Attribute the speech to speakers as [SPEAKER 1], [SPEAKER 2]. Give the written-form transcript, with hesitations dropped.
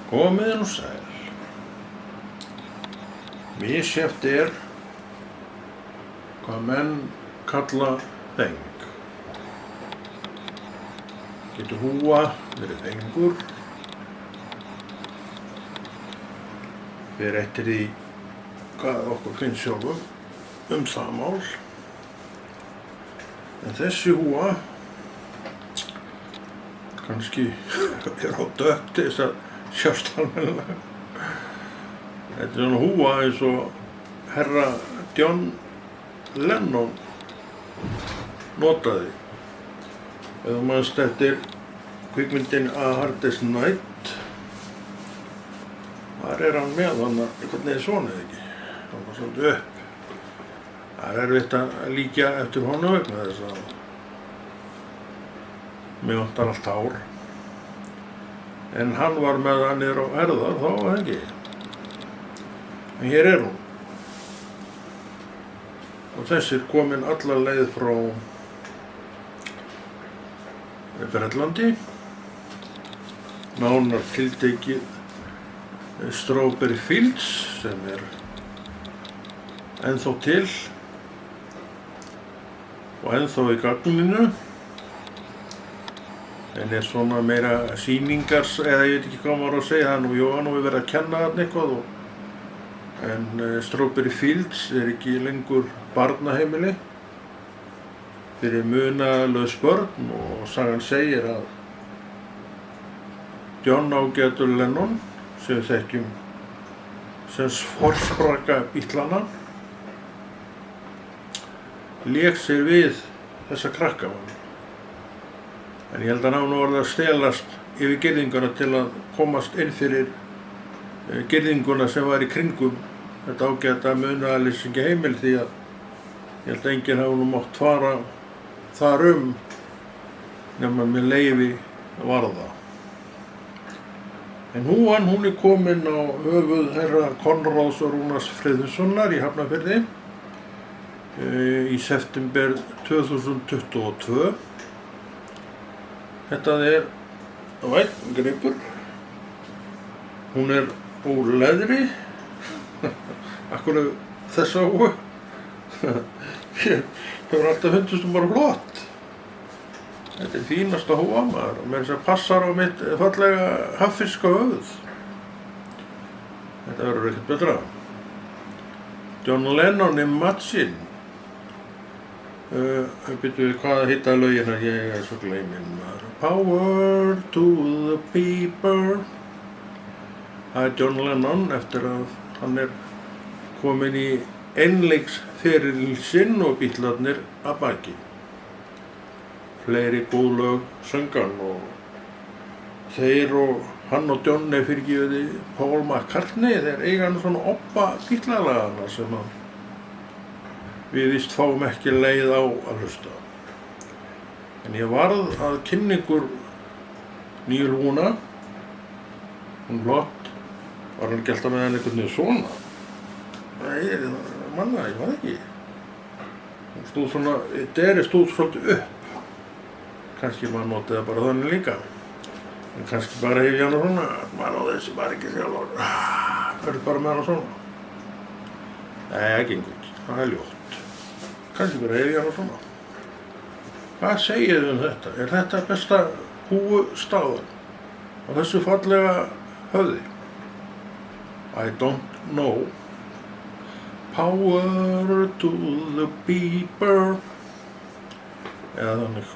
[SPEAKER 1] Komið nú sæl. Misjafnt hvað menn kalla þeng. Getur húa verið þengur. Fer eftir því hvað okkur finnst sjálfum það mál. En þessi húa kannski á dökk til þess að sjást almennilega. Þetta svona húa eins og herra John Lennon notaði. Ef þú manst eftir kvikmyndin A Hard Day's Night, þar hann með hann einhvern veginn svona eða ekki. Hann var svolítið upp. Það erfitt að líkja eftir honum vegna þess að mig vantar allt hár. En hann var með það niður á herðar þá ekki. En hér hún. Og þessi komin alla leið frá Bretlandi. Nánar tiltekið Strawberry Fields sem ennþá til og ennþá í gagninu. En svona meira sýningar, eða ég veit ekki hvað maður að segja, það var nú verið að kenna þarna eitthvað en Strawberry Fields ekki lengur barnaheimili fyrir munaðarlaus börn og sagan segir að John ágætur Lennon, sem við þekkjum sem forspraka Beatlana, lék sér við þessa krakka. En ég held að hann var að stelast yfir girðinguna til að komast inn fyrir girðinguna sem var í kringum þetta ágæta munaðarleysingi heimil, því að ég held að enginn hafi nú mátt fara þar nema með leyfi varða. En húan, hún komin á höfuð herra Konráðs Rúnars Friðjónssonar í Hafnarfirði í september 2022. Þetta vænn gripur. Hún úr leðri. Akkur þessa húu. Ég hefur alltaf fundist bara flott. Þetta fínasta húa maður og með þess að passar á mitt fallega haffiska höfuð. Þetta verður ekkert betra. John Lennon Imagine. Býtum við hvað hitta lögin að ég svo gleymin maður. Power to the people. Það John Lennon eftir að hann kominn í einleiksferil sinn og Beatlarnir að baki. Fleiri góð lög söngan og þeir og hann og John fyrirgefiði Paul McCartney, þeir eiga hann svona oppa Beatlalagana sem að við víst fáum ekki leið á að hlusta. En ég varð að kynningur nýju húna, hún flott, var hann ekki alltaf með hann einhvern veginn svona? Nei, ég var ekki. Hún stóð svona, stóð svolítið upp. Kannski maður notaði bara þannig líka. En kannski bara hef ég hana svona, maður á þessi bara ekki sjálfur. Verður bara með hana svona. Nei, það gengur ekki, það ljótt. Kannski bara hef ég hana svona. Hvað segið þið þetta? Þetta besta húustaðan á þessu fallega höfði? I don't know. Power to the people. Eða þannig.